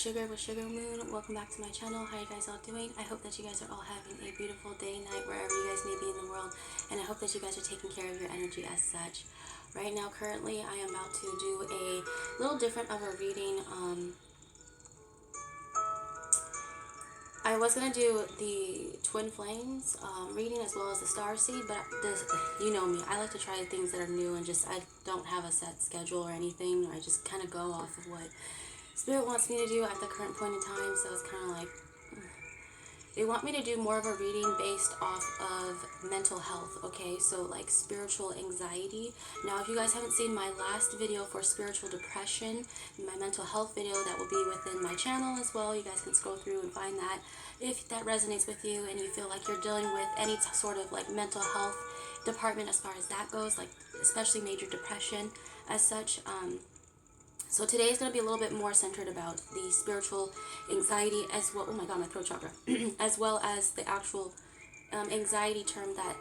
Sugar with Sugarmoon. Welcome back to my channel. How you guys all doing? I hope that you guys are all having a beautiful day, night, wherever you guys may be in the world. And I hope that you guys are taking care of your energy as such. Right now, currently, I am about to do a little different of a reading. I was going to do the Twin Flames reading as well as the Starseed, but this, you know me, I like to try things that are new and I don't have a set schedule or anything. I just kind of go off of what Spirit wants me to do at the current point in time, so it's kind of like, they want me to do more of a reading based off of mental health, okay? So like spiritual anxiety. Now, if you guys haven't seen my last video for spiritual depression, my mental health video, that will be within my channel as well. You guys can scroll through and find that. If that resonates with you and you feel like you're dealing with any sort of like mental health department as far as that goes, like especially major depression as such, so today is going to be a little bit more centered about the spiritual anxiety as well. Oh my god, my throat chakra. As well as the actual anxiety term that,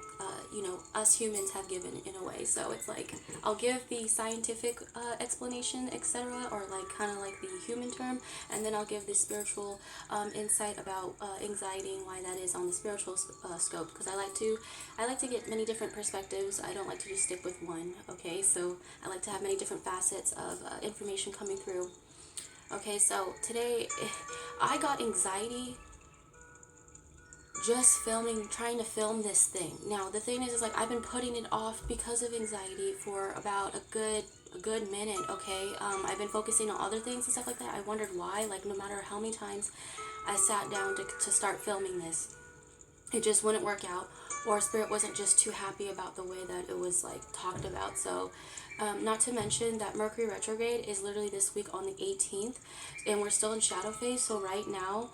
us humans have given in a way. So it's like, I'll give the scientific explanation, etc., or like kind of like the human term, and then I'll give the spiritual insight about anxiety and why that is on the spiritual scope, because I like to get many different perspectives. I don't like to just stick with one, okay? So I like to have many different facets of information coming through. Okay, so today I got anxiety just trying to film this thing. Now the thing is like, I've been putting it off because of anxiety for about a good minute, okay? I've been focusing on other things and stuff like that. I wondered why, like no matter how many times I sat down to start filming this, it just wouldn't work out, or Spirit wasn't just too happy about the way that it was like talked about. So not to mention that Mercury retrograde is literally this week on the 18th, and we're still in shadow phase. So right now,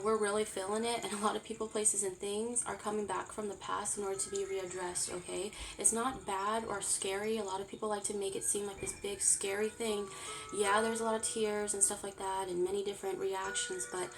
we're really feeling it, and a lot of people, places, and things are coming back from the past in order to be readdressed, okay? It's not bad or scary. A lot of people like to make it seem like this big scary thing. Yeah, there's a lot of tears and stuff like that and many different reactions, but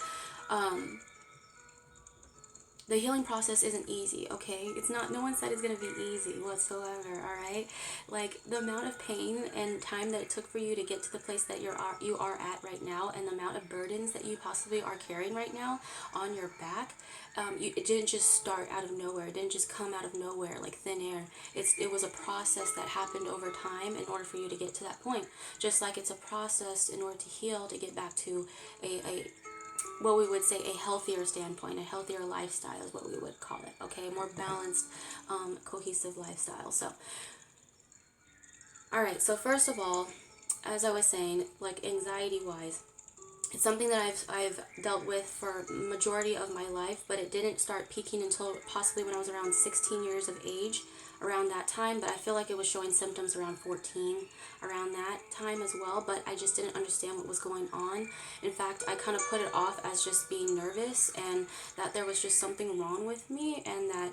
the healing process isn't easy, okay? It's not, no one said it's going to be easy whatsoever, alright? Like, the amount of pain and time that it took for you to get to the place that you are at right now, and the amount of burdens that you possibly are carrying right now on your back, it didn't just start out of nowhere. It didn't just come out of nowhere like thin air. It was a process that happened over time in order for you to get to that point. Just like it's a process in order to heal, to get back to what we would say a healthier standpoint, a healthier lifestyle is what we would call it, okay? A more balanced, cohesive lifestyle. So, alright, so first of all, as I was saying, like anxiety-wise, it's something that I've dealt with for majority of my life, but it didn't start peaking until possibly when I was around 16 years of age, around that time. But I feel like it was showing symptoms around 14, around that time as well, but I just didn't understand what was going on. In fact, I kind of put it off as just being nervous, and that there was just something wrong with me, and that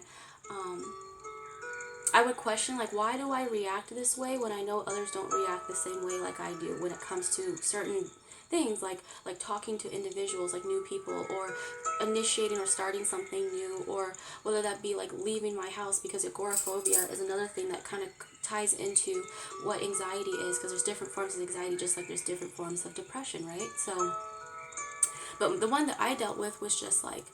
I would question, like, why do I react this way when I know others don't react the same way like I do when it comes to certain things, like talking to individuals, like new people, or initiating or starting something new, or whether that be like leaving my house, because agoraphobia is another thing that kind of ties into what anxiety is, because there's different forms of anxiety just like there's different forms of depression, right? So, but the one that I dealt with was just like,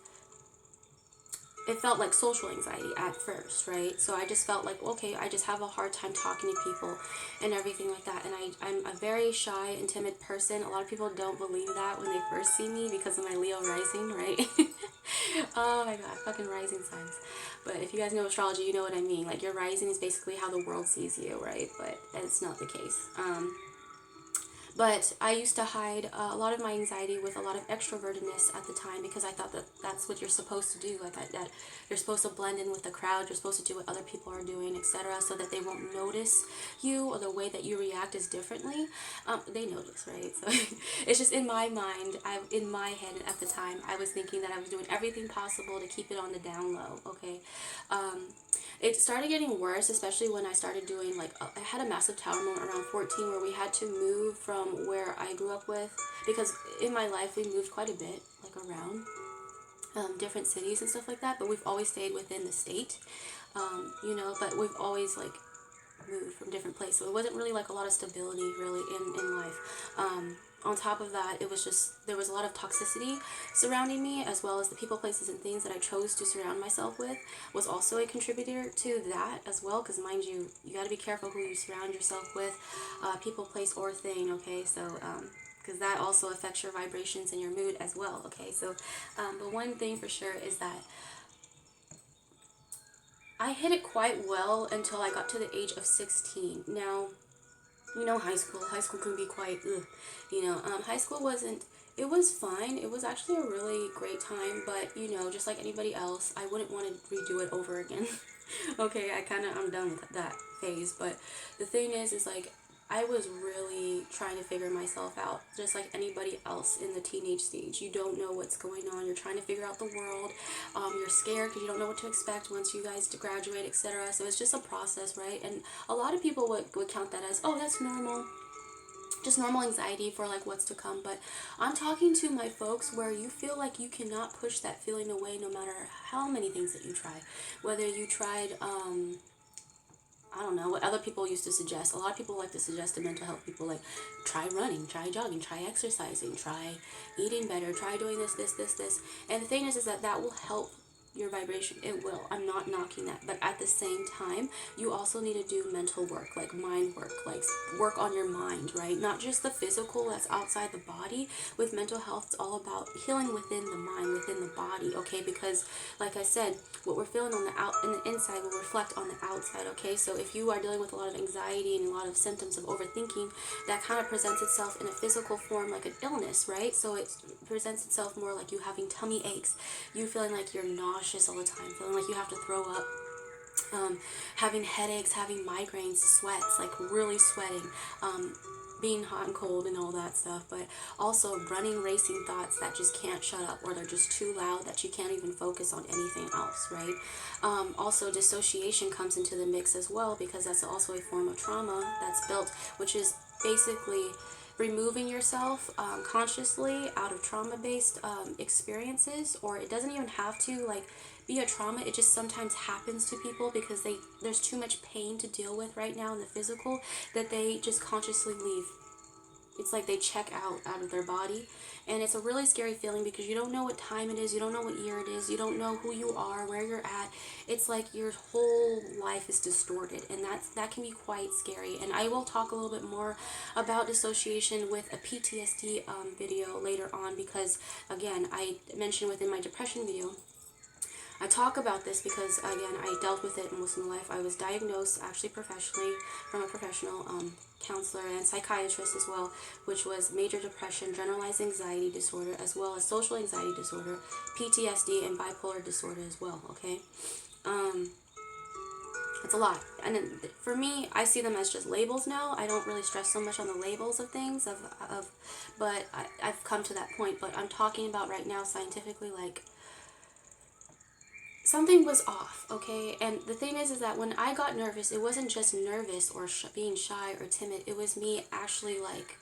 it felt like social anxiety at first, right? So I just felt like, okay, I just have a hard time talking to people and everything like that. And I'm a very shy and timid person. A lot of people don't believe that when they first see me because of my Leo rising, right? Oh my god, fucking rising signs. But if you guys know astrology, you know what I mean. Like, your rising is basically how the world sees you, right? But it's not the case. But I used to hide a lot of my anxiety with a lot of extrovertedness at the time, because I thought that that's what you're supposed to do, like that you're supposed to blend in with the crowd, you're supposed to do what other people are doing, etc., so that they won't notice you, or the way that you react is differently. They notice, right? So it's just in my mind, in my head at the time, I was thinking that I was doing everything possible to keep it on the down low, okay? It started getting worse, especially when I started doing, like, I had a massive tower moment around 14 where we had to move from where I grew up with, because in my life we moved quite a bit, like around different cities and stuff like that, but we've always stayed within the state, but we've always, like, moved from different places, so it wasn't really like a lot of stability really in life. On top of that, it was just, there was a lot of toxicity surrounding me, as well as the people, places, and things that I chose to surround myself with was also a contributor to that as well. Because mind you, you got to be careful who you surround yourself with, people, place, or thing, okay? So, because that also affects your vibrations and your mood as well, okay? So, but one thing for sure is that I hit it quite well until I got to the age of 16. Now, you know, high school can be quite, ugh, you know, high school wasn't, it was fine. It was actually a really great time, but, you know, just like anybody else, I wouldn't want to redo it over again. Okay, I'm done with that phase, but the thing is like, I was really trying to figure myself out, just like anybody else in the teenage stage. You don't know what's going on. You're trying to figure out the world. You're scared because you don't know what to expect once you guys graduate, etc. So it's just a process, right? And a lot of people would count that as, oh, that's normal, just normal anxiety for like what's to come. But I'm talking to my folks where you feel like you cannot push that feeling away no matter how many things that you try. Whether you tried, I don't know what other people used to suggest. A lot of people like to suggest to mental health people, like, try running, try jogging, try exercising, try eating better, try doing this. And the thing is that that will help your vibration. It will. I'm not knocking that. But at the same time, you also need to do mental work, like mind work, like work on your mind, right? Not just the physical that's outside the body. With mental health, it's all about healing within the mind, within the body, okay? Because like I said, what we're feeling on the inside will reflect on the outside, okay? So if you are dealing with a lot of anxiety and a lot of symptoms of overthinking, that kind of presents itself in a physical form like an illness, right? So it presents itself more like you having tummy aches, you feeling like you're nauseous all the time, feeling like you have to throw up, having headaches, having migraines, sweats, like really sweating, being hot and cold and all that stuff, but also running, racing thoughts that just can't shut up, or they're just too loud that you can't even focus on anything else, right? Also, dissociation comes into the mix as well, because that's also a form of trauma that's built, which is basically removing yourself consciously out of trauma-based experiences. Or it doesn't even have to like be a trauma, it just sometimes happens to people because there's too much pain to deal with right now in the physical, that they just consciously leave. It's like they check out of their body, and it's a really scary feeling because you don't know what time it is, you don't know what year it is, you don't know who you are, where you're at. It's like your whole life is distorted, and that can be quite scary. And I will talk a little bit more about dissociation with a PTSD video later on, because again, I mentioned within my depression video, I talk about this because, again, I dealt with it most of my life. I was diagnosed actually professionally from a professional counselor and psychiatrist as well, which was major depression, generalized anxiety disorder, as well as social anxiety disorder, PTSD, and bipolar disorder as well, okay? It's a lot. And then for me, I see them as just labels now. I don't really stress so much on the labels of things, but I've come to that point. But I'm talking about right now scientifically, like, something was off, okay? And the thing is that when I got nervous, it wasn't just nervous or being shy or timid. It was me actually like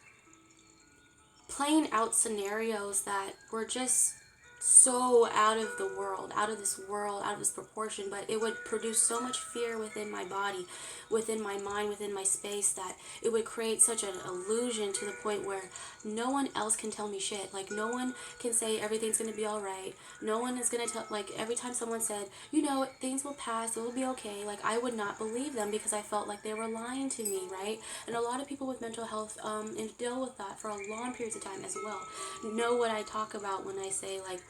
playing out scenarios that were just so out of the world, out of this world, out of this proportion, but it would produce so much fear within my body, within my mind, within my space, that it would create such an illusion to the point where no one else can tell me shit. Like, no one can say everything's gonna be all right. No one is gonna tell, like, every time someone said, you know, things will pass, it will be okay, like, I would not believe them because I felt like they were lying to me, right? And a lot of people with mental health and deal with that for a long periods of time as well know what I talk about when I say, like,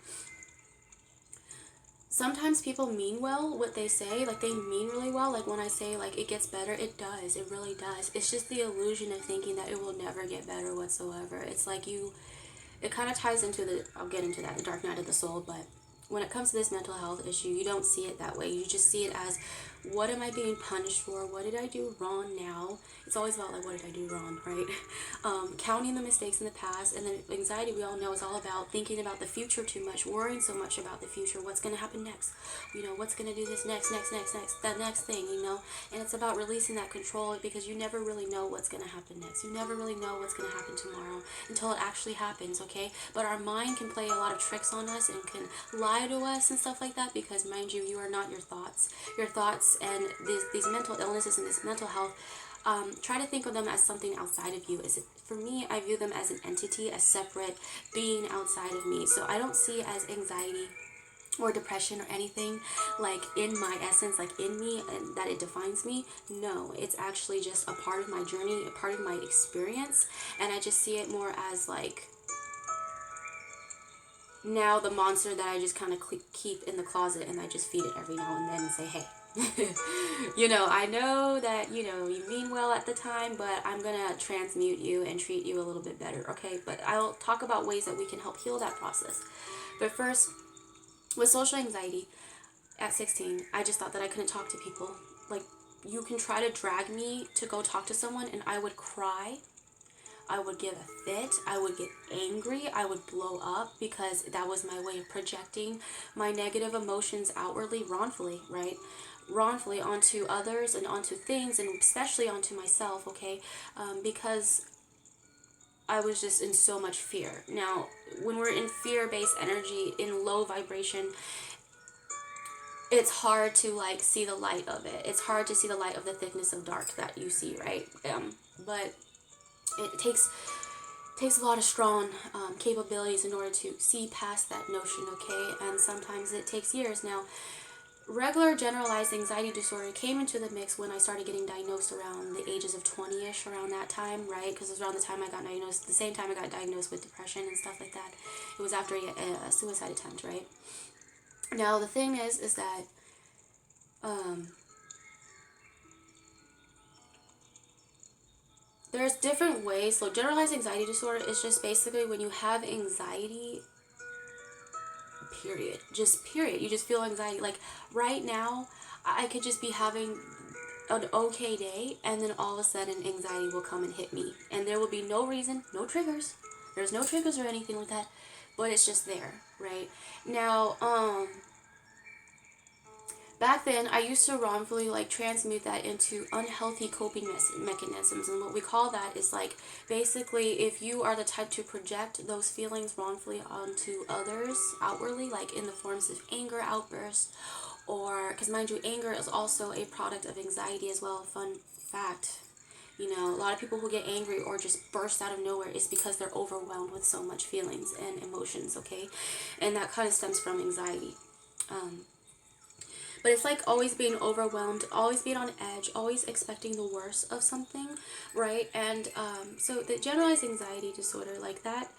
sometimes people mean well what they say, like they mean really well. Like when I say like it gets better, it does, it really does. It's just the illusion of thinking that it will never get better whatsoever. It's like it kind of ties into I'll get into that, the dark night of the soul. But when it comes to this mental health issue, you don't see it that way. You just see it as, what am I being punished for? What did I do wrong now? It's always about like, what did I do wrong, right? Counting the mistakes in the past. And then anxiety, we all know, is all about thinking about the future too much, worrying so much about the future. What's going to happen next? You know, what's going to do this next, that next thing, you know? And it's about releasing that control, because you never really know what's going to happen next. You never really know what's going to happen tomorrow until it actually happens, okay? But our mind can play a lot of tricks on us and can lie to us and stuff like that, because mind you, you are not your thoughts. Your thoughts and these mental illnesses and this mental health, try to think of them as something outside of you. For me, I view them as an entity, a separate being outside of me. So I don't see it as anxiety or depression or anything like in my essence, like in me, and that it defines me. No, it's actually just a part of my journey, a part of my experience, and I just see it more as like now the monster that I just kind of keep in the closet, and I just feed it every now and then and say, hey, I know that, you mean well at the time, but I'm gonna transmute you and treat you a little bit better, okay? But I'll talk about ways that we can help heal that process. But first, with social anxiety, at 16, I just thought that I couldn't talk to people. Like, you can try to drag me to go talk to someone, and I would cry. I would give a fit. I would get angry. I would blow up, because that was my way of projecting my negative emotions outwardly, wrongfully, right? Wrongfully onto others and onto things, and especially onto myself, okay? Because I was just in so much fear. Now, when we're in fear-based energy, in low vibration, it's hard to like see the light of it. It's hard to see the light of the thickness of dark that you see, right? But it takes a lot of strong capabilities in order to see past that notion, okay? And sometimes it takes years. Now, regular generalized anxiety disorder came into the mix when I started getting diagnosed around the ages of 20-ish, around that time, right? Because it was around the time I got diagnosed, the same time I got diagnosed with depression and stuff like that. It was after a suicide attempt, right? Now, the thing is that there's different ways. So generalized anxiety disorder is just basically when you have anxiety, period. Just period. You just feel anxiety. Like right now, I could just be having an okay day, and then all of a sudden anxiety will come and hit me. And there will be no reason, no triggers. There's no triggers or anything like that, but it's just there, right? Now, back then, I used to wrongfully like transmute that into unhealthy coping mechanisms, and what we call that is like basically if you are the type to project those feelings wrongfully onto others outwardly, like in the forms of anger outbursts, or because mind you, anger is also a product of anxiety as well. Fun fact. A lot of people who get angry or just burst out of nowhere is because they're overwhelmed with so much feelings and emotions, okay? And that kind of stems from anxiety. But it's like always being overwhelmed, always being on edge, always expecting the worst of something, right? And so the generalized anxiety disorder, like that,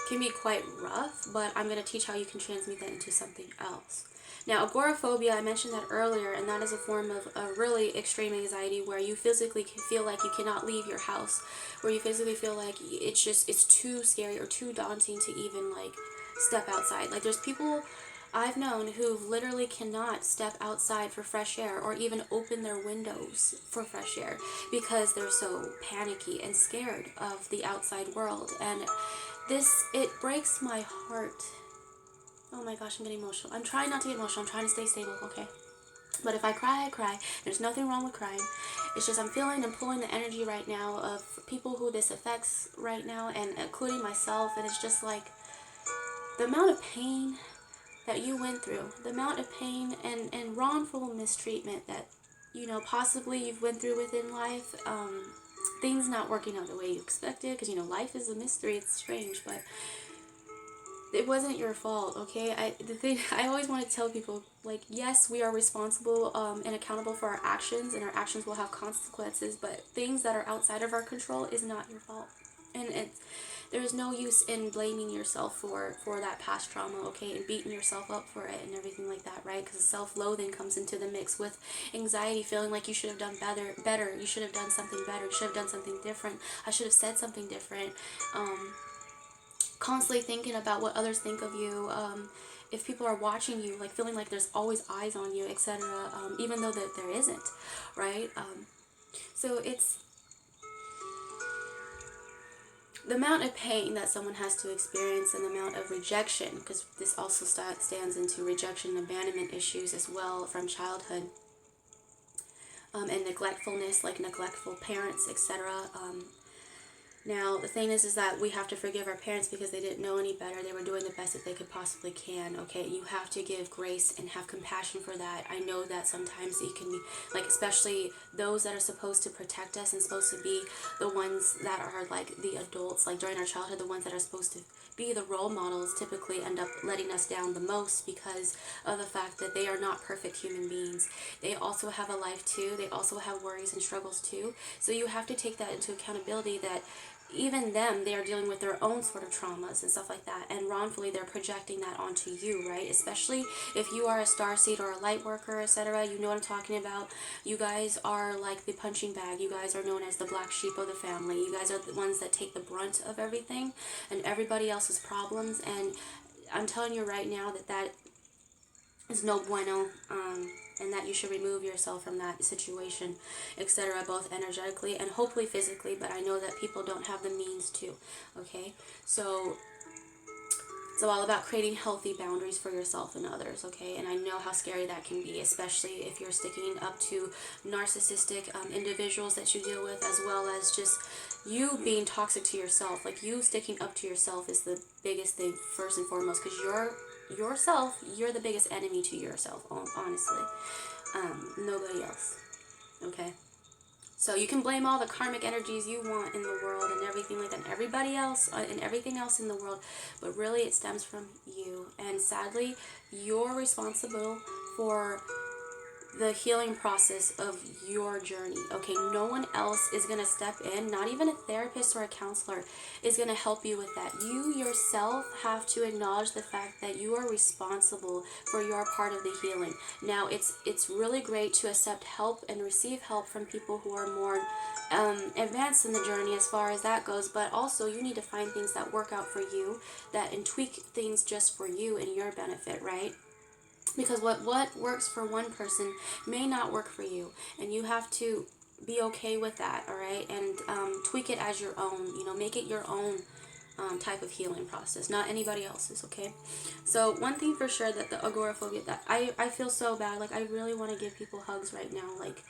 can be quite rough, but I'm going to teach how you can transmute that into something else. Now, agoraphobia, I mentioned that earlier, and that is a form of a really extreme anxiety where you physically feel like you cannot leave your house, where you physically feel like it's too scary or too daunting to even like step outside. Like there's people I've known who literally cannot step outside for fresh air or even open their windows for fresh air because they're so panicky and scared of the outside world. And it breaks my heart. Oh my gosh, I'm getting emotional. I'm trying not to get emotional. I'm trying to stay stable, okay? But if I cry, I cry. There's nothing wrong with crying. It's just I'm feeling and pulling the energy right now of people who this affects right now, and including myself. And it's just like the amount of pain that you went through, the amount of pain and wrongful mistreatment that, possibly you've went through within life, things not working out the way you expected, because, life is a mystery, it's strange, but it wasn't your fault, okay? I always want to tell people, like, yes, we are responsible and accountable for our actions, and our actions will have consequences, but things that are outside of our control is not your fault. And there's no use in blaming yourself for that past trauma, okay, and beating yourself up for it and everything like that, right? Because self-loathing comes into the mix with anxiety, feeling like you should have done better, you should have done something better, you should have done something different, I should have said something different, constantly thinking about what others think of you, if people are watching you, like feeling like there's always eyes on you, etc., even though that there isn't, right? So it's the amount of pain that someone has to experience and the amount of rejection, because this also stands into rejection and abandonment issues as well from childhood, and neglectfulness, like neglectful parents, etc. Now, the thing is that we have to forgive our parents because they didn't know any better. They were doing the best that they could possibly can, okay? You have to give grace and have compassion for that. I know that sometimes it can be, like, especially those that are supposed to protect us and supposed to be the ones that are, like, the adults, like, during our childhood, the ones that are supposed to be the role models typically end up letting us down the most because of the fact that they are not perfect human beings. They also have a life too. They also have worries and struggles too. So you have to take that into accountability that even them, they are dealing with their own sort of traumas and stuff like that, and wrongfully they're projecting that onto you, right? Especially if you are a starseed or a light worker, etc. You know what I'm talking about. You guys are like the punching bag. You guys are known as the black sheep of the family. You guys are the ones that take the brunt of everything and everybody else's problems, and I'm telling you right now that that is no bueno, and that you should remove yourself from that situation, etc., both energetically and hopefully physically, but I know that people don't have the means to, okay? So it's all about creating healthy boundaries for yourself and others, okay? And I know how scary that can be, especially if you're sticking up to narcissistic individuals that you deal with, as well as just you being toxic to yourself. Like, you sticking up to yourself is the biggest thing, first and foremost, because you're the biggest enemy to yourself, honestly. Nobody else, okay? So you can blame all the karmic energies you want in the world and everything like that, and everybody else and everything else in the world, but really it stems from you. And sadly, you're responsible for the healing process of your journey, okay? No one else is going to step in, not even a therapist or a counselor is going to help you with that. You yourself have to acknowledge the fact that you are responsible for your part of the healing. Now, it's really great to accept help and receive help from people who are more advanced in the journey as far as that goes, but also you need to find things that work out for you, that and tweak things just for you and your benefit, right? Because what works for one person may not work for you, and you have to be okay with that, all right? And tweak it as your own, you know, make it your own type of healing process, not anybody else's, okay? So one thing for sure, that the agoraphobia, that I feel so bad. Like, I really want to give people hugs right now. Like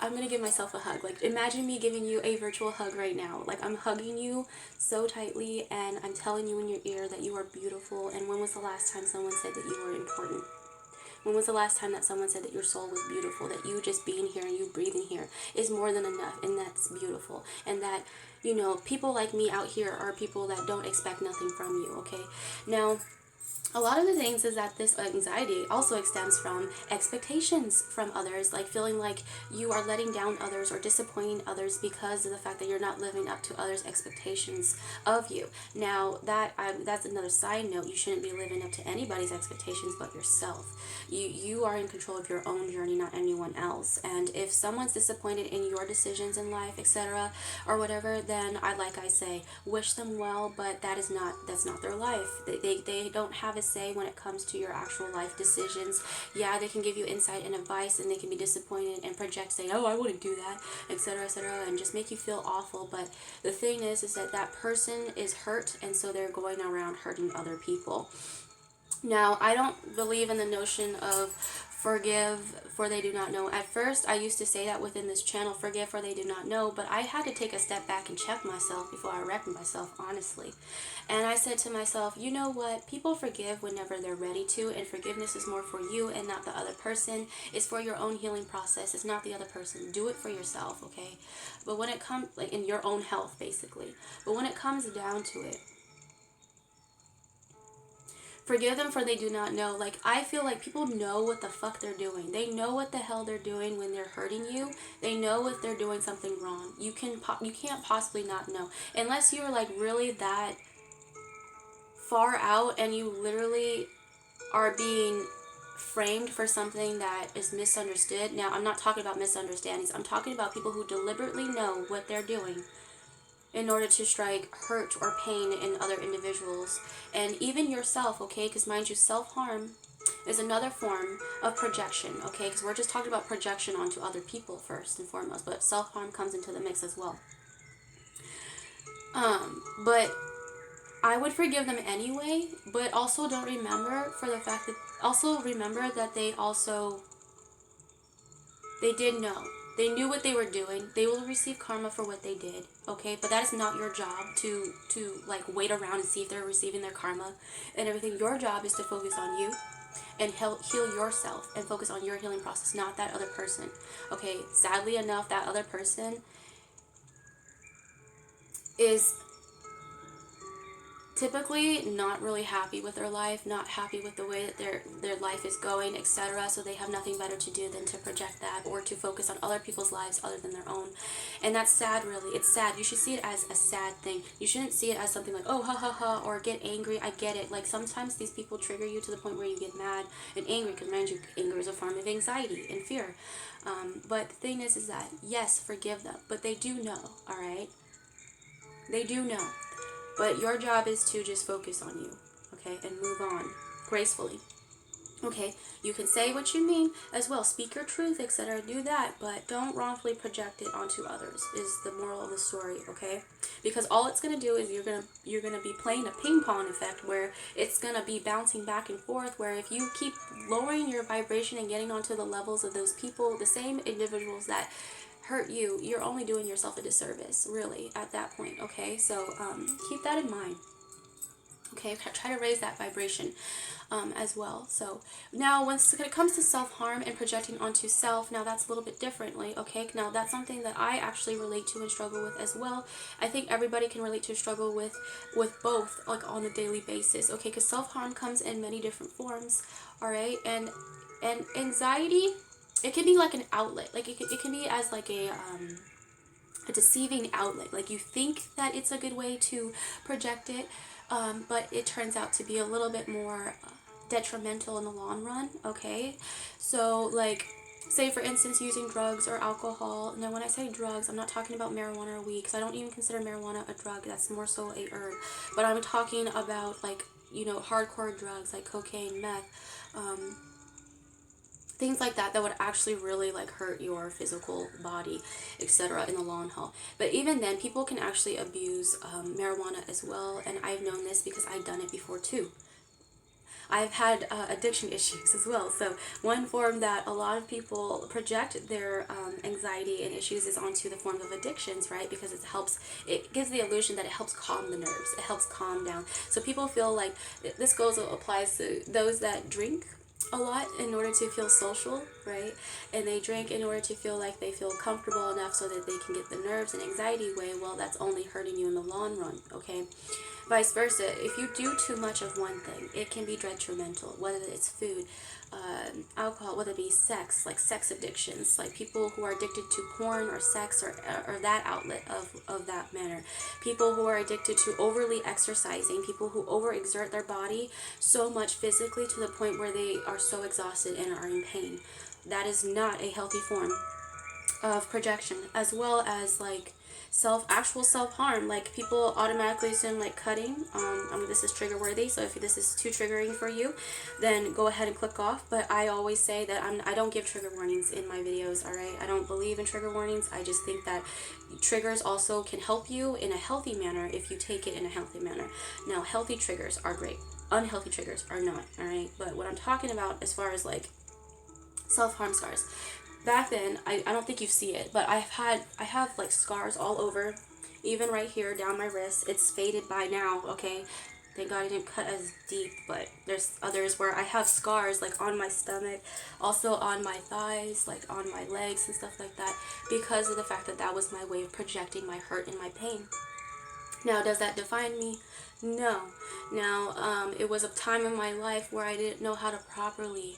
I'm gonna give myself a hug. Like, imagine me giving you a virtual hug right now. Like, I'm hugging you so tightly and I'm telling you in your ear that you are beautiful. And when was the last time someone said that you were important? When was the last time that someone said that your soul was beautiful, that you just being here and you breathing here is more than enough, and that's beautiful? And that, you know, people like me out here are people that don't expect nothing from you, okay? Now, a lot of the things is that this anxiety also stems from expectations from others, like feeling like you are letting down others or disappointing others because of the fact that you're not living up to others' expectations of you. Now, that's another side note. You shouldn't be living up to anybody's expectations but yourself. You are in control of your own journey, not anyone else. And if someone's disappointed in your decisions in life, etc., or whatever, then like I say, wish them well, but that's not their life. They don't have a say when it comes to your actual life decisions. Yeah, they can give you insight and advice, and they can be disappointed and project, saying, oh, I wouldn't do that, etc., etc., and just make you feel awful. But the thing is that person is hurt, and so they're going around hurting other people. Now, I don't believe in the notion of forgive for they do not know. At first, I used to say that within this channel, forgive for they do not know, but I had to take a step back and check myself before I wrecked myself, honestly. And I said to myself, you know what? People forgive whenever they're ready to, and forgiveness is more for you and not the other person. It's for your own healing process. It's not the other person. Do it for yourself, okay? But when it comes, like, in your own health, basically. But when it comes down to it, forgive them for they do not know. Like, I feel like people know what the fuck they're doing. They know what the hell they're doing when they're hurting you. They know if they're doing something wrong. You can't possibly not know. Unless you're like really that far out and you literally are being framed for something that is misunderstood. Now, I'm not talking about misunderstandings. I'm talking about people who deliberately know what they're doing in order to strike hurt or pain in other individuals and even yourself, okay? Because mind you, self-harm is another form of projection, okay? Because we're just talking about projection onto other people first and foremost, but self-harm comes into the mix as well. But I would forgive them anyway, but also don't remember for the fact that, also remember that they did know. They knew what they were doing. They will receive karma for what they did, okay? But that is not your job to like wait around and see if they're receiving their karma and everything. Your job is to focus on you and heal yourself and focus on your healing process, not that other person, okay? Sadly enough, that other person is typically not really happy with their life, not happy with the way that their life is going, etc. So they have nothing better to do than to project that or to focus on other people's lives other than their own. And that's sad, really. It's sad. You should see it as a sad thing. You shouldn't see it as something like, oh, ha ha ha, or get angry. I get it. Like, sometimes these people trigger you to the point where you get mad and angry, because mind you, anger is a form of anxiety and fear. But the thing is that, yes, forgive them, but they do know, all right? They do know. But your job is to just focus on you, okay, and move on gracefully. Okay, you can say what you mean as well, speak your truth, etc. Do that, but don't wrongfully project it onto others. Is the moral of the story, okay? Because all it's gonna do is you're gonna be playing a ping pong effect where it's gonna be bouncing back and forth. Where if you keep lowering your vibration and getting onto the levels of those people, the same individuals that hurt you, you're only doing yourself a disservice, really, at that point, okay? So keep that in mind, okay? Try to raise that vibration as well. So now when it comes to self-harm and projecting onto self, now that's a little bit differently, okay? Now that's something that I actually relate to and struggle with as well. I think everybody can relate to struggle with both, like, on a daily basis, okay? Because self-harm comes in many different forms, all right? And anxiety, it can be like an outlet. Like, it can be as like a deceiving outlet. Like, you think that it's a good way to project it, but it turns out to be a little bit more detrimental in the long run, okay? So, like, say for instance, using drugs or alcohol. Now when I say drugs, I'm not talking about marijuana or weed, because I don't even consider marijuana a drug. That's more so a herb. But I'm talking about, like, you know, hardcore drugs like cocaine, meth, things like that would actually really, like, hurt your physical body, etc. in the long haul. But even then, people can actually abuse marijuana as well, and I've known this because I've done it before too. I've had addiction issues as well. So one form that a lot of people project their anxiety and issues is onto the form of addictions, right? Because it gives the illusion that it helps calm the nerves, it helps calm down. So people feel like this applies to those that drink a lot in order to feel social, right? And they drink in order to feel like they feel comfortable enough so that they can get the nerves and anxiety away. Well, that's only hurting you in the long run, okay? Vice versa, if you do too much of one thing, it can be detrimental, whether it's food, alcohol, whether it be sex, like sex addictions, like people who are addicted to porn or sex or that outlet of that manner. People who are addicted to overly exercising, people who overexert their body so much physically to the point where they are so exhausted and are in pain. That is not a healthy form of projection, as well as, like, actual self-harm. Like, people automatically assume, like, cutting. I mean, this is trigger worthy, so if this is too triggering for you, then go ahead and click off. But I always say that I don't give trigger warnings in my videos, all right? I don't believe in trigger warnings. I just think that triggers also can help you in a healthy manner if you take it in a healthy manner. Now, healthy triggers are great, unhealthy triggers are not, all right? But what I'm talking about as far as, like, self-harm scars, back then, I don't think you see it, but I have like scars all over, even right here down my wrist. It's faded by now, okay? Thank God I didn't cut as deep, but there's others where I have scars, like on my stomach, also on my thighs, like on my legs and stuff like that, because of the fact that that was my way of projecting my hurt and my pain. Now, does that define me? No. Now, it was a time in my life where I didn't know how to properly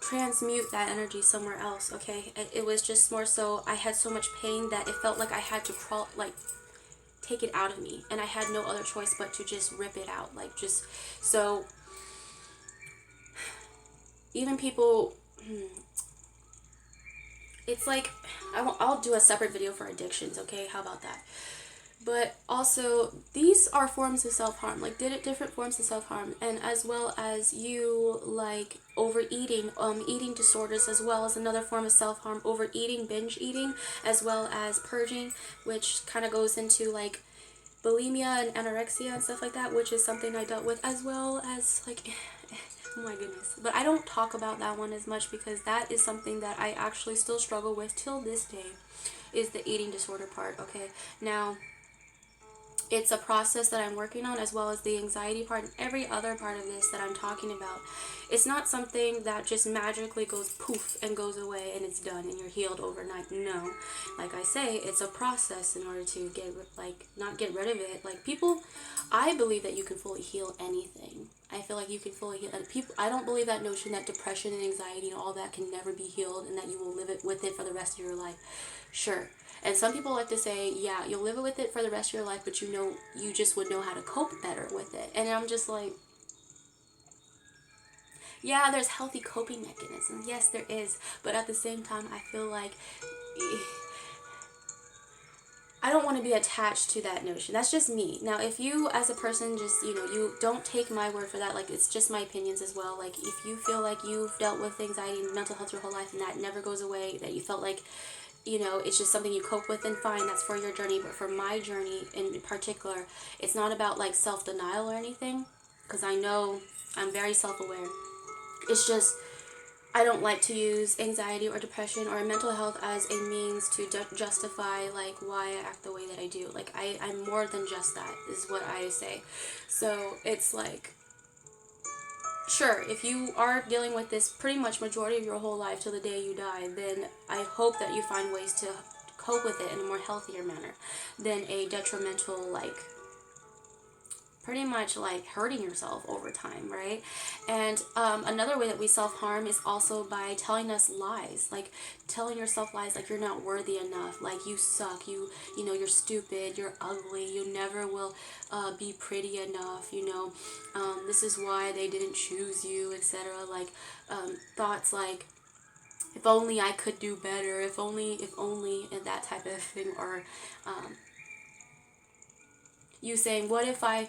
transmute that energy somewhere else, okay? It was just more so I had so much pain that it felt like I had to crawl, like, take it out of me, and I had no other choice but to just rip it out, like, just so even people, it's like I'll do a separate video for addictions, okay? How about that? But also, these are forms of self-harm, like different forms of self-harm, and as well as you, like, overeating, eating disorders as well as another form of self-harm, overeating, binge eating, as well as purging, which kind of goes into, like, bulimia and anorexia and stuff like that, which is something I dealt with, as well as like oh my goodness. But I don't talk about that one as much because that is something that I actually still struggle with till this day, is the eating disorder part. Okay, now it's a process that I'm working on, as well as the anxiety part and every other part of this that I'm talking about. It's not something that just magically goes poof and goes away and it's done and you're healed overnight. No, like I say, it's a process in order to get, like, not get rid of it. Like, people, I believe that you can fully heal anything. I feel like you can fully heal, and people, I don't believe that notion that depression and anxiety and all that can never be healed and that you will live it with it for the rest of your life. Sure. And some people like to say, yeah, you'll live with it for the rest of your life, but you know, you just would know how to cope better with it. And I'm just like, yeah, there's healthy coping mechanisms. Yes, there is. But at the same time, I feel like I don't want to be attached to that notion. That's just me. Now, if you as a person just, you know, you don't take my word for that, like, it's just my opinions as well. Like, if you feel like you've dealt with anxiety and mental health your whole life and that never goes away, that you felt like, you know, it's just something you cope with, and fine, that's for your journey. But for my journey in particular, it's not about like self-denial or anything, because I know I'm very self-aware. It's just, I don't like to use anxiety or depression or mental health as a means to justify like why I act the way that I do. Like, I'm more than just that, is what I say. So it's like, sure, if you are dealing with this pretty much majority of your whole life till the day you die, then I hope that you find ways to cope with it in a more healthier manner than a detrimental, like, pretty much like hurting yourself over time, right? And another way that we self-harm is also by telling us lies, like telling yourself lies, like you're not worthy enough, like you suck, you know, you're stupid, you're ugly, you never will be pretty enough, you know, this is why they didn't choose you, etc. Like thoughts like, if only I could do better, if only, and that type of thing. Or you saying, what if I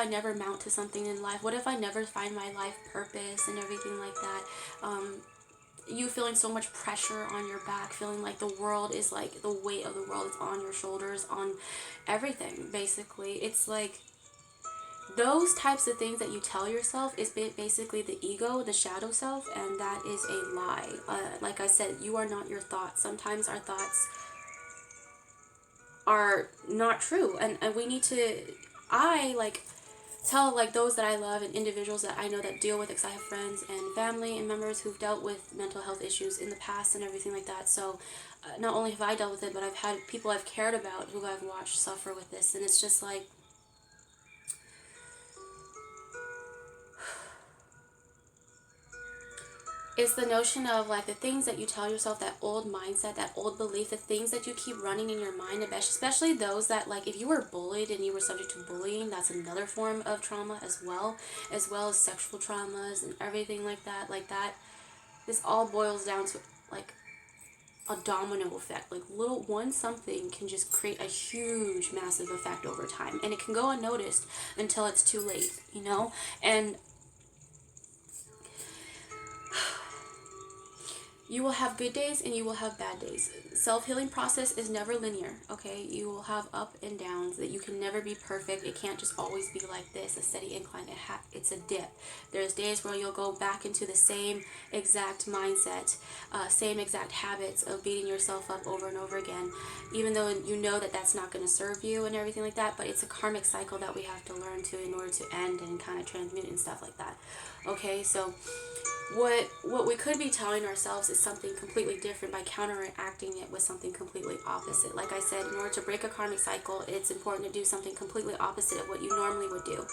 never amount to something in life? What if I never find my life purpose and everything like that? You feeling so much pressure on your back, feeling like the world is like, the weight of the world is on your shoulders, on everything, basically. It's like, those types of things that you tell yourself is basically the ego, the shadow self, and that is a lie. Like I said, you are not your thoughts. Sometimes our thoughts are not true, and we need to, I like tell like those that I love and individuals that I know that deal with it, because I have friends and family and members who've dealt with mental health issues in the past and everything like that. So not only have I dealt with it, but I've had people I've cared about who I've watched suffer with this, and it's just like, it's the notion of like the things that you tell yourself, that old mindset, that old belief, the things that you keep running in your mind, especially those that, like, if you were bullied and you were subject to bullying, that's another form of trauma as well as sexual traumas and everything like that. Like that, this all boils down to like a domino effect. Like one something can just create a huge, massive effect over time, and it can go unnoticed until it's too late, you know? And you will have good days and you will have bad days. Self-healing process is never linear, okay? You will have up and downs, that you can never be perfect. It can't just always be like this, a steady incline. It's a dip. There's days where you'll go back into the same exact mindset, same exact habits of beating yourself up over and over again, even though you know that that's not going to serve you and everything like that. But it's a karmic cycle that we have to learn to in order to end and kind of transmute and stuff like that, okay? So what we could be telling ourselves is something completely different by counteracting it with something completely opposite. Like I said, in order to break a karmic cycle, it's important to do something completely opposite of what you normally would do.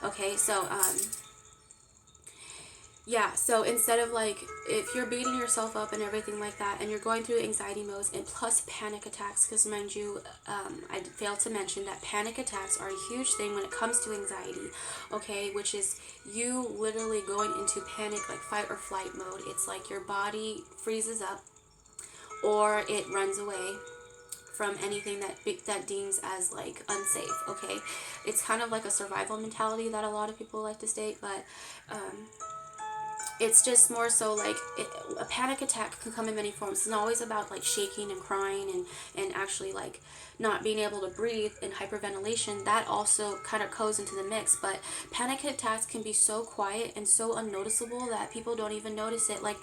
Okay, so yeah, so instead of like, if you're beating yourself up and everything like that, and you're going through anxiety modes and plus panic attacks, because mind you, I failed to mention that panic attacks are a huge thing when it comes to anxiety, okay, which is you literally going into panic, like fight or flight mode. It's like your body freezes up or it runs away from anything that deems as like unsafe, okay? It's kind of like a survival mentality that a lot of people like to state, but it's just more so like a panic attack can come in many forms. It's not always about like shaking and crying and actually like not being able to breathe and hyperventilation. That also kind of goes into the mix. But panic attacks can be so quiet and so unnoticeable that people don't even notice it. Like,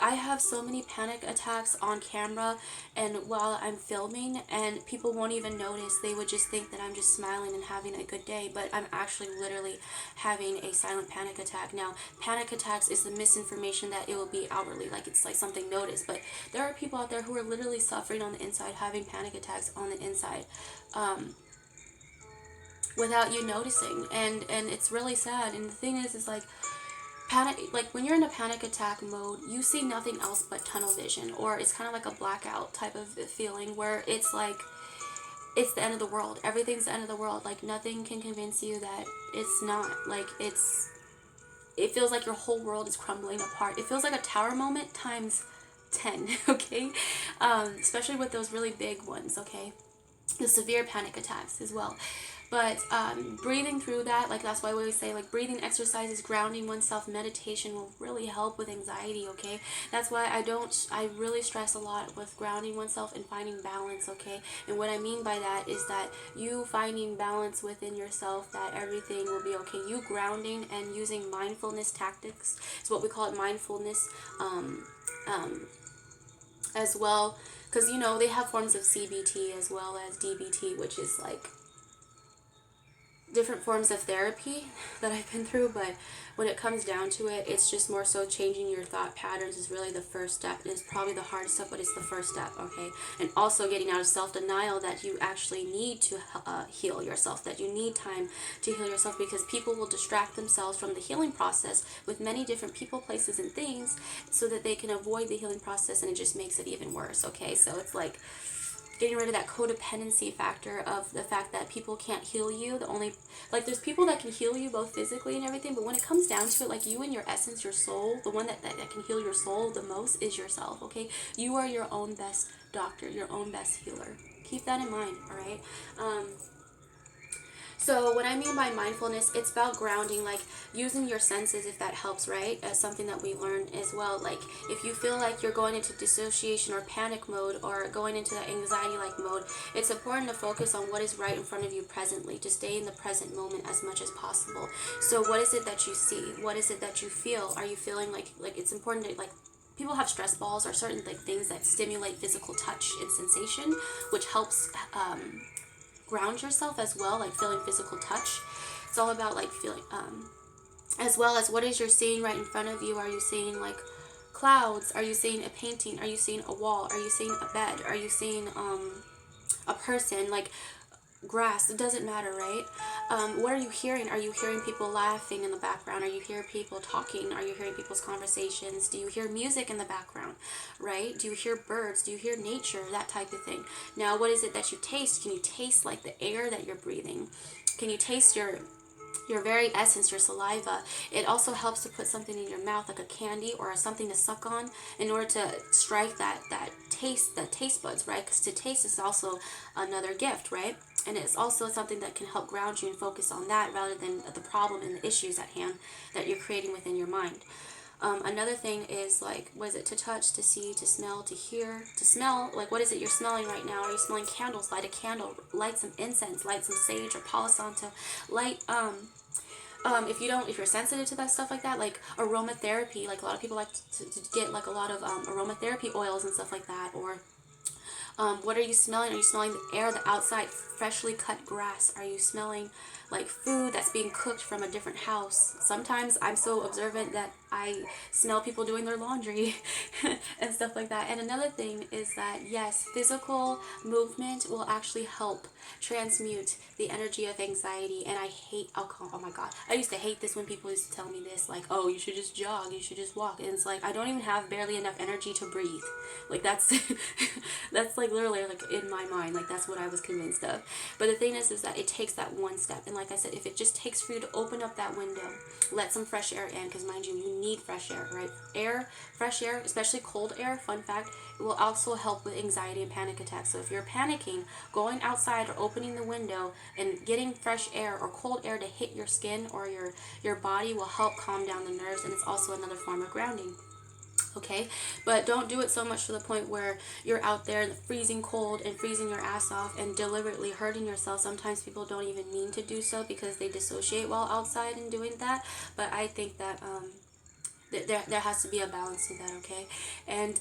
I have so many panic attacks on camera and while I'm filming, and people won't even notice. They would just think that I'm just smiling and having a good day, but I'm actually literally having a silent panic attack. Now, panic attacks is the misinformation that it will be outwardly, like it's like something noticed, but there are people out there who are literally suffering on the inside, having panic attacks on the inside, without you noticing, and it's really sad. And the thing is like, panic, like when you're in a panic attack mode, you see nothing else but tunnel vision, or it's kind of like a blackout type of feeling where it's like it's the end of the world. Everything's the end of the world. Like, nothing can convince you that it's not. Like, it feels like your whole world is crumbling apart. It feels like a tower moment times 10, okay? Especially with those really big ones, okay? The severe panic attacks as well. But breathing through that, like that's why we always say like breathing exercises, grounding oneself, meditation will really help with anxiety, okay? That's why I really stress a lot with grounding oneself and finding balance, okay? And what I mean by that is that you finding balance within yourself, that everything will be okay. You grounding and using mindfulness tactics is what we call it, mindfulness, as well. Because, you know, they have forms of CBT as well as DBT, which is like different forms of therapy that I've been through. But when it comes down to it, it's just more so changing your thought patterns is really the first step. And it's probably the hardest step, but it's the first step, okay? And also getting out of self-denial that you actually need to heal yourself, that you need time to heal yourself, because people will distract themselves from the healing process with many different people, places, and things so that they can avoid the healing process, and it just makes it even worse, okay? So it's like getting rid of that codependency factor of the fact that people can't heal you. The only, like, there's people that can heal you both physically and everything, but when it comes down to it, like, you and your essence, your soul, the one that can heal your soul the most is yourself, okay? You are your own best doctor, your own best healer. Keep that in mind, all right? So what I mean by mindfulness, it's about grounding, like using your senses, if that helps, right? As something that we learn as well. Like if you feel like you're going into dissociation or panic mode or going into that anxiety-like mode, it's important to focus on what is right in front of you presently, to stay in the present moment as much as possible. So what is it that you see? What is it that you feel? Are you feeling like it's important to, like, people have stress balls or certain like things that stimulate physical touch and sensation, which helps ground yourself as well, like feeling physical touch. It's all about like feeling, as well as what is you're seeing right in front of you. Are you seeing like clouds? Are you seeing a painting? Are you seeing a wall? Are you seeing a bed? Are you seeing a person? Like grass, it doesn't matter, right? What are you hearing? Are you hearing people laughing in the background? Are you hearing people talking? Are you hearing people's conversations? Do you hear music in the background, right? Do you hear birds? Do you hear nature? That type of thing. Now, what is it that you taste? Can you taste like the air that you're breathing? Can you taste your very essence, your saliva? It also helps to put something in your mouth, like a candy or something to suck on, in order to strike that taste buds, right? Because to taste is also another gift, right? And it's also something that can help ground you and focus on that rather than the problem and the issues at hand that you're creating within your mind. Another thing is like, what is it? To touch, to see, to smell, to hear, to smell. Like, what is it you're smelling right now? Are you smelling candles? Light a candle, light some incense, light some sage or Palo Santo, light if you're sensitive to that stuff like that, like aromatherapy, like a lot of people like to get like a lot of aromatherapy oils and stuff like that. Or what are you smelling? Are you smelling the air, the outside, freshly cut grass? Are you smelling like food that's being cooked from a different house? Sometimes I'm so observant that I smell people doing their laundry and stuff like that. And another thing is that, yes, physical movement will actually help transmute the energy of anxiety. And I hate alcohol. Oh my god, I used to hate this when people used to tell me this, like, oh, you should just jog, you should just walk. And it's like, I don't even have barely enough energy to breathe. Like, that's that's like literally like in my mind, like that's what I was convinced of. But the thing is that it takes that one step. And like I said, if it just takes for you to open up that window, let some fresh air in, because mind you, you need fresh air, right? Fresh air, especially cold air, fun fact, it will also help with anxiety and panic attacks. So if you're panicking, going outside or opening the window and getting fresh air or cold air to hit your skin or your body will help calm down the nerves, and it's also another form of grounding. Okay, but don't do it so much to the point where you're out there in the freezing cold and freezing your ass off and deliberately hurting yourself. Sometimes people don't even mean to do so because they dissociate while outside and doing that. But I think that there has to be a balance to that. Okay, and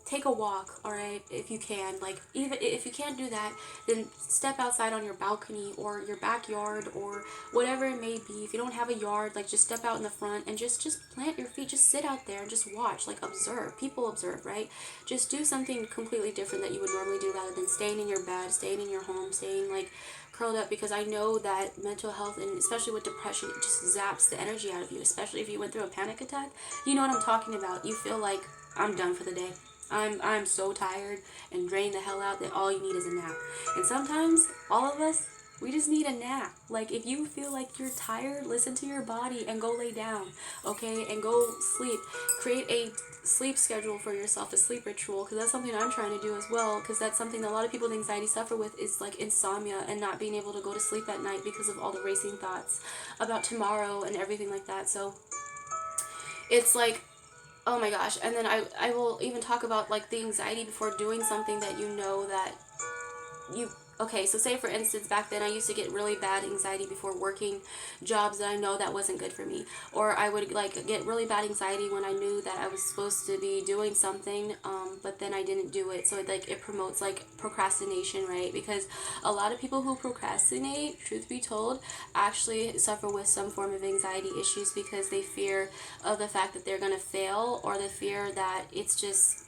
take a walk, all right, if you can. Like, even if you can't do that, then step outside on your balcony or your backyard or whatever it may be. If you don't have a yard, like, just step out in the front and just plant your feet. Just sit out there and just watch, like, observe. People observe, right? Just do something completely different that you would normally do, rather than staying in your bed, staying in your home, staying like curled up, because I know that mental health, and especially with depression, it just zaps the energy out of you. Especially if you went through a panic attack, you know what I'm talking about. You feel like, I'm done for the day. I'm so tired and drained the hell out that all you need is a nap. And sometimes, all of us, we just need a nap. Like, if you feel like you're tired, listen to your body and go lay down, okay? And go sleep. Create a sleep schedule for yourself, a sleep ritual, because that's something I'm trying to do as well, because that's something that a lot of people with anxiety suffer with, is like insomnia and not being able to go to sleep at night because of all the racing thoughts about tomorrow and everything like that. So it's like, oh my gosh. And then I will even talk about like the anxiety before doing something that you know that you, okay, so say for instance, back then I used to get really bad anxiety before working jobs that I know that wasn't good for me. Or I would like get really bad anxiety when I knew that I was supposed to be doing something, but then I didn't do it. So it promotes like procrastination, right? Because a lot of people who procrastinate, truth be told, actually suffer with some form of anxiety issues, because they fear of the fact that they're going to fail, or the fear that it's just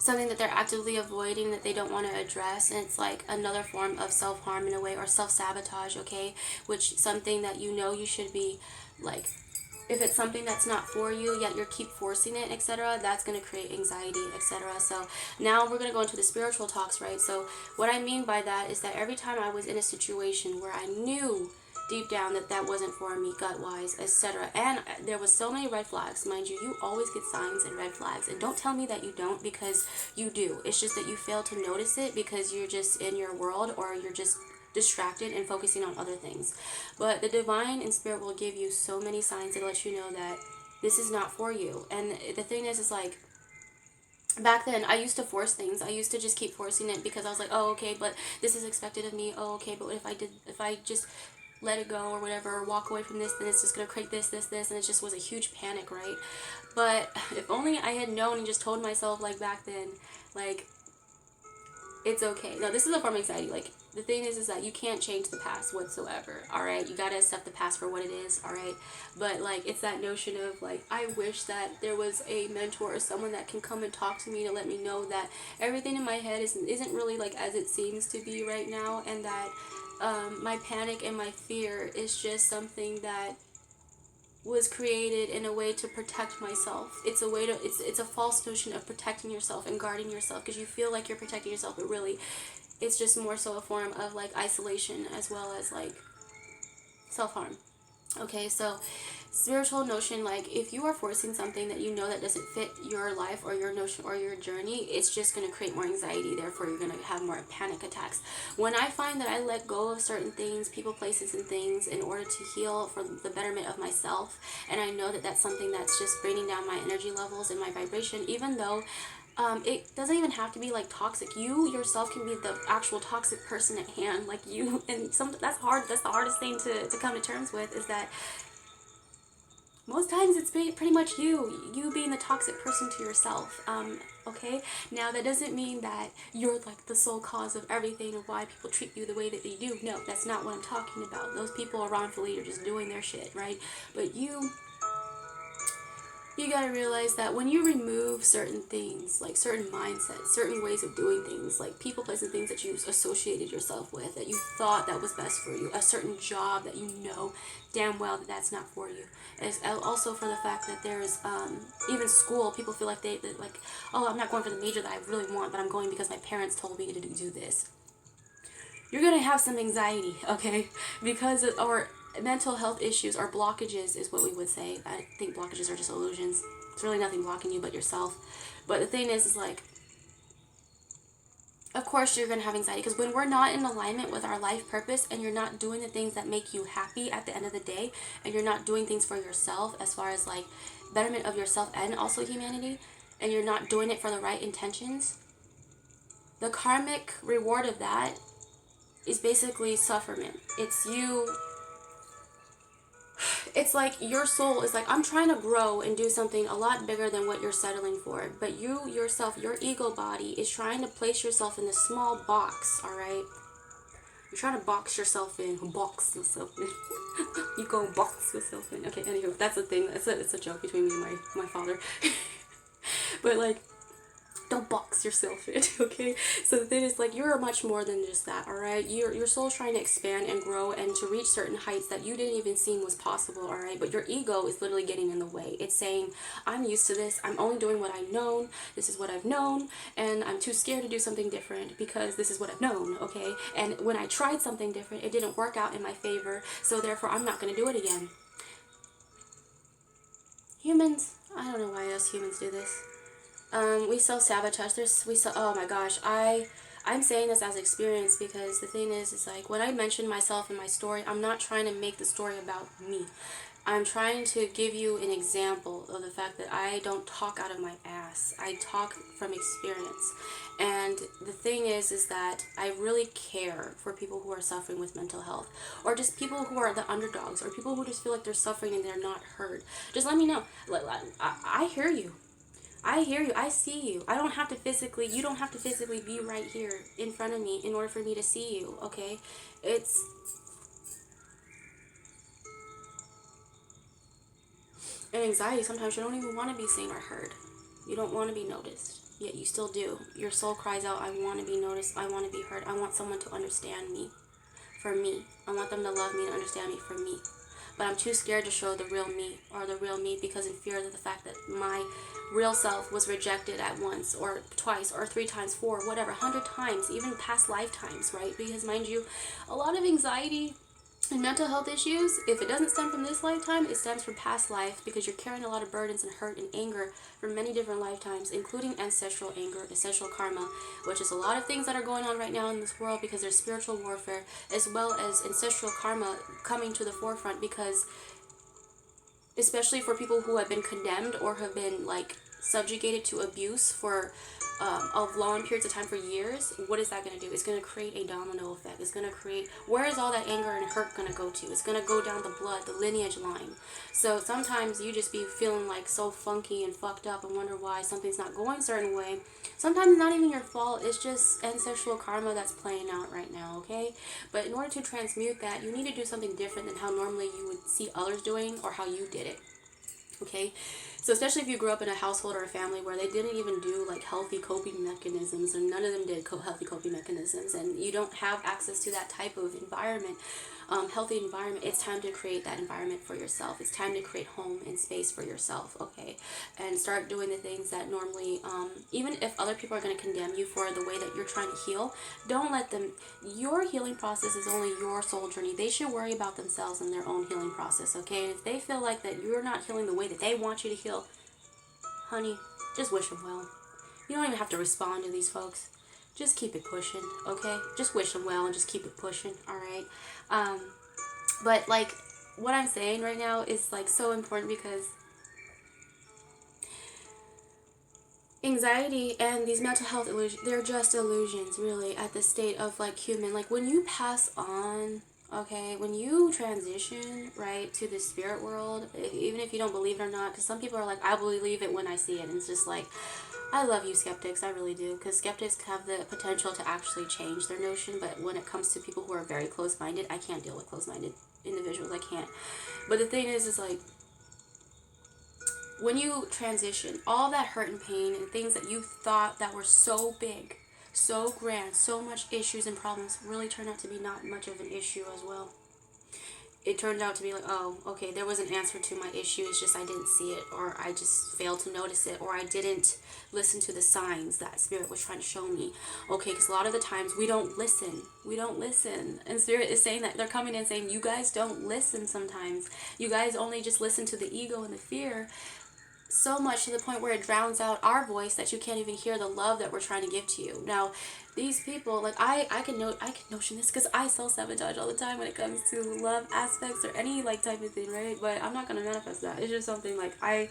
something that they're actively avoiding, that they don't want to address. And it's like another form of self-harm in a way, or self-sabotage, okay? Which, something that you know you should be like, if it's something that's not for you yet you keep forcing it, etc., that's going to create anxiety, etc. So now we're going to go into the spiritual talks, right? So what I mean by that is that every time I was in a situation where I knew deep down that that wasn't for me, gut wise, etc., and there was so many red flags, mind you, you always get signs and red flags, and don't tell me that you don't, because you do. It's just that you fail to notice it because you're just in your world, or you're just distracted and focusing on other things. But the divine and spirit will give you so many signs to let you know that this is not for you. And the thing is like, back then I used to force things. I used to just keep forcing it because I was like, oh, okay, but this is expected of me. Oh, okay, but if I just let it go or whatever, or walk away from this, then it's just gonna create this, and it just was a huge panic, right? But if only I had known and just told myself, like, back then, like, it's okay. No, this is a form of anxiety. Like, the thing is that you can't change the past whatsoever, all right? You gotta accept the past for what it is, all right? But, like, it's that notion of, like, I wish that there was a mentor or someone that can come and talk to me to let me know that everything in my head isn't really, like, as it seems to be right now, and that my panic and my fear is just something that was created in a way to protect myself. It's a way to, it's a false notion of protecting yourself and guarding yourself, because you feel like you're protecting yourself, but really it's just more so a form of like isolation as well as like self-harm. Okay, so spiritual notion, like, if you are forcing something that you know that doesn't fit your life or your notion or your journey, it's just going to create more anxiety. Therefore, you're going to have more panic attacks. When I find that I let go of certain things, people, places, and things in order to heal for the betterment of myself, and I know that that's something that's just bringing down my energy levels and my vibration, even though it doesn't even have to be like toxic. You yourself can be the actual toxic person at hand, like you. And that's hard. That's the hardest thing to come to terms with, is that most times it's pretty much you being the toxic person to yourself. Okay, now that doesn't mean that you're like the sole cause of everything of why people treat you the way that they do. No, that's not what I'm talking about. Those people are wrongfully or just doing their shit, right? But you gotta realize that when you remove certain things, like certain mindsets, certain ways of doing things, like people, places, things that you associated yourself with, that you thought that was best for you, a certain job that you know damn well that that's not for you. As also for the fact that there's even school, people feel like that like, oh, I'm not going for the major that I really want, but I'm going because my parents told me to do this. you're going to have some anxiety, okay? Because our mental health issues or blockages is what we would say. I think blockages are just illusions. It's really nothing blocking you but yourself. But the thing is like, of course you're going to have anxiety, because when we're not in alignment with our life purpose and you're not doing the things that make you happy at the end of the day, and you're not doing things for yourself as far as like betterment of yourself and also humanity, and you're not doing it for the right intentions, the karmic reward of that is basically sufferment. It's you, it's like your soul is like, I'm trying to grow and do something a lot bigger than what you're settling for. But you yourself, your ego body is trying to place yourself in this small box, all right? You're trying to box yourself in. Box yourself in. You go box yourself in. Okay, anywho, that's a thing. It's a joke between me and my father. But like, don't box yourself in, okay? So the thing is, like, you're much more than just that, all right? Your soul's trying to expand and grow and to reach certain heights that you didn't even seem was possible, all right? But your ego is literally getting in the way. It's saying, I'm used to this. I'm only doing what I've known. This is what I've known, and I'm too scared to do something different because this is what I've known, okay? And when I tried something different, it didn't work out in my favor, so therefore I'm not going to do it again. Humans, I don't know why us humans do this. We self-sabotage. Oh my gosh, I'm saying this as experience, because the thing is like, when I mention myself in my story, I'm not trying to make the story about me. I'm trying to give you an example of the fact that I don't talk out of my ass. I talk from experience. And the thing is that I really care for people who are suffering with mental health, or just people who are the underdogs, or people who just feel like they're suffering and they're not heard. Just let me know. I hear you. I hear you. I see you. I don't have to physically, you don't have to physically be right here in front of me in order for me to see you, okay? It's, and anxiety, sometimes you don't even want to be seen or heard. You don't want to be noticed, yet you still do. Your soul cries out, I want to be noticed. I want to be heard. I want someone to understand me for me. I want them to love me and understand me for me. But I'm too scared to show the real me, or the real me, because in fear of the fact that my real self was rejected at once or twice or 3 times, 4, whatever, 100 times, even past lifetimes, right? Because mind you, a lot of anxiety and mental health issues, if it doesn't stem from this lifetime, it stems from past life, because you're carrying a lot of burdens and hurt and anger from many different lifetimes, including ancestral anger, ancestral karma, which is a lot of things that are going on right now in this world, because there's spiritual warfare as well as ancestral karma coming to the forefront, because especially for people who have been condemned or have been like subjugated to abuse for of long periods of time, for years, what is that going to do? It's going to create a domino effect. It's going to create, where is all that anger and hurt going to go to? It's going to go down the blood, the lineage line. So sometimes you just be feeling like so funky and fucked up and wonder why something's not going a certain way. Sometimes it's not even your fault. It's just ancestral karma that's playing out right now, okay? But in order to transmute that, you need to do something different than how normally you would see others doing or how you did it. Okay, so especially if you grew up in a household or a family where they didn't even do like healthy coping mechanisms, and none of them did healthy coping mechanisms, and you don't have access to that type of environment, healthy environment, it's time to create that environment for yourself. It's time to create home and space for yourself, okay? And start doing the things that normally, even if other people are going to condemn you for the way that you're trying to heal, don't let them. Your healing process is only your soul journey. They should worry about themselves and their own healing process, okay? And if they feel like that you're not healing the way that they want you to heal, honey, just wish them well. You don't even have to respond to these folks. Just keep it pushing, okay? Just wish them well and just keep it pushing, all right? But like, what I'm saying right now is like so important, because anxiety and these mental health illusions, they're just illusions, really, at the state of like human. Like when you pass on, okay, when you transition, right, to the spirit world, even if you don't believe it or not, because some people are like, I believe it when I see it, and it's just like, I love you skeptics, I really do, because skeptics have the potential to actually change their notion, but when it comes to people who are very close-minded, I can't deal with close-minded individuals, I can't. But the thing is like, when you transition, all that hurt and pain and things that you thought that were so big, so grand, so much issues and problems really turn out to be not much of an issue as well. it turned out to be like, oh, okay, there was an answer to my issue. It's just I didn't see it, or I just failed to notice it, or I didn't listen to the signs that Spirit was trying to show me. Okay, because a lot of the times we don't listen. We don't listen. And Spirit is saying that they're coming in saying, you guys don't listen sometimes. You guys only just listen to the ego and the fear, so much to the point where it drowns out our voice that you can't even hear the love that we're trying to give to you. Now, these people, like I can notion this because I self-sabotage all the time when it comes to love aspects or any like type of thing, right? But I'm not gonna manifest that. It's just something like I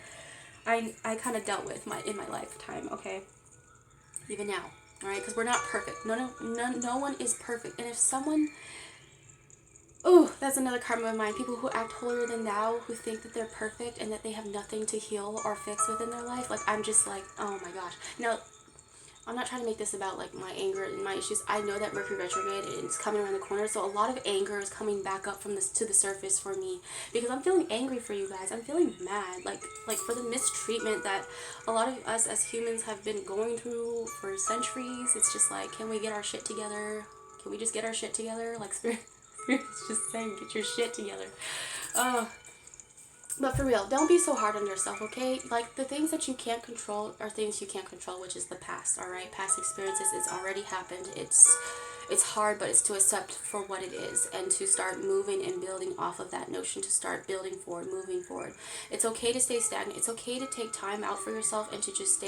kind of dealt with in my lifetime, okay? Even now, all right? Because we're not perfect. No one is perfect. And if someone, oh, that's another karma of mine. People who act holier than thou, who think that they're perfect and that they have nothing to heal or fix within their life. Like, I'm just like, oh my gosh. Now, I'm not trying to make this about like my anger and my issues. I know that Mercury retrograde is coming around the corner, so a lot of anger is coming back up from this to the surface for me, because I'm feeling angry for you guys. I'm feeling mad, like for the mistreatment that a lot of us as humans have been going through for centuries. It's just like, can we get our shit together? Can we just get our shit together? Like Spirit's just saying, get your shit together. But for real, don't be so hard on yourself, okay? Like, the things that you can't control are things you can't control, which is the past, all right? Past experiences, it's already happened. It's hard, but it's to accept for what it is and to start moving and building off of that notion, to start building forward, moving forward. It's okay to stay stagnant. It's okay to take time out for yourself and to just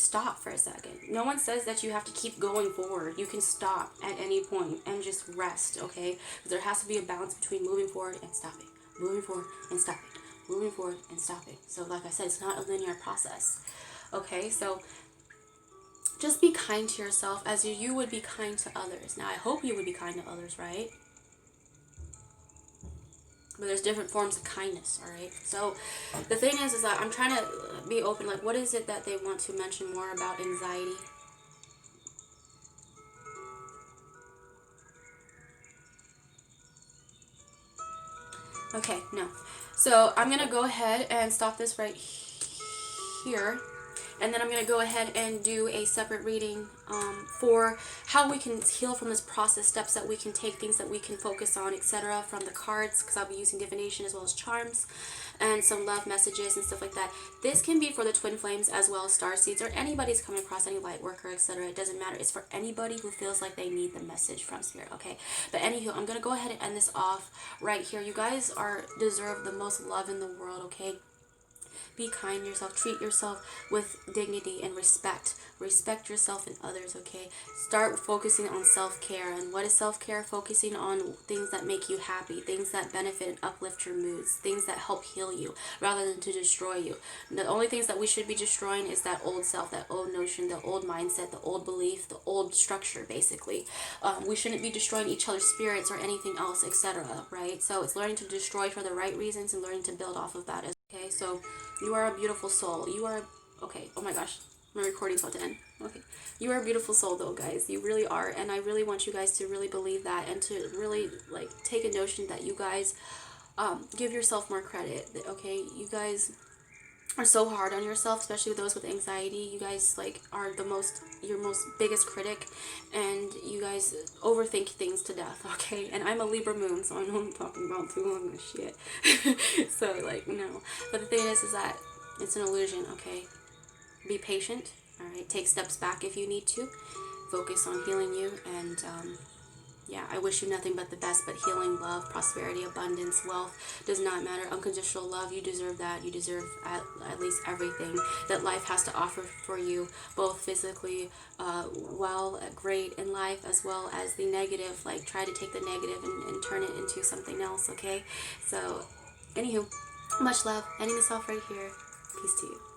stop for a second. No one says that you have to keep going forward. You can stop at any point and just rest, okay? Because there has to be a balance between moving forward and stopping. Moving forward and stopping. Moving forward and stopping. So like I said, it's not a linear process. Okay, so just be kind to yourself as you would be kind to others. Now, I hope you would be kind to others, right? But there's different forms of kindness, all right? So the thing is that I'm trying to be open. Like, what is it that they want to mention more about anxiety? Okay, no. So I'm going to go ahead and stop this right here. And then I'm going to go ahead and do a separate reading for how we can heal from this process, steps that we can take, things that we can focus on, etc. from the cards, because I'll be using divination as well as charms and some love messages and stuff like that. This can be for the twin flames as well as starseeds, or anybody's coming across any light worker, etc. It doesn't matter. It's for anybody who feels like they need the message from Spirit, okay? But anywho, I'm going to go ahead and end this off right here. You guys deserve the most love in the world, okay? Be kind to yourself. Treat yourself with dignity and respect. Respect yourself and others, okay? Start focusing on self-care. And what is self-care? Focusing on things that make you happy, things that benefit and uplift your moods, things that help heal you rather than to destroy you. The only things that we should be destroying is that old self, that old notion, the old mindset, the old belief, the old structure, basically. We shouldn't be destroying each other's spirits or anything else, etc., right? So it's learning to destroy for the right reasons and learning to build off of that. Okay, so you are a beautiful soul. You are, okay, oh my gosh, my recording's about to end. Okay, you are a beautiful soul though, guys. You really are, and I really want you guys to really believe that and to really, like, take a notion that you guys give yourself more credit, okay? You guys are so hard on yourself, especially with those with anxiety. You guys, like, are your most biggest critic, and you guys overthink things to death, okay? And I'm a Libra moon, so I know I'm talking about too long of shit. So, like, no. But the thing is that it's an illusion, okay? Be patient, all right? Take steps back if you need to. Focus on healing you, and yeah, I wish you nothing but the best, but healing, love, prosperity, abundance, wealth, does not matter. Unconditional love, you deserve that. You deserve at least everything that life has to offer for you, both physically, great in life, as well as the negative. Like, try to take the negative and turn it into something else, okay? So, anywho, much love. Ending this off right here. Peace to you.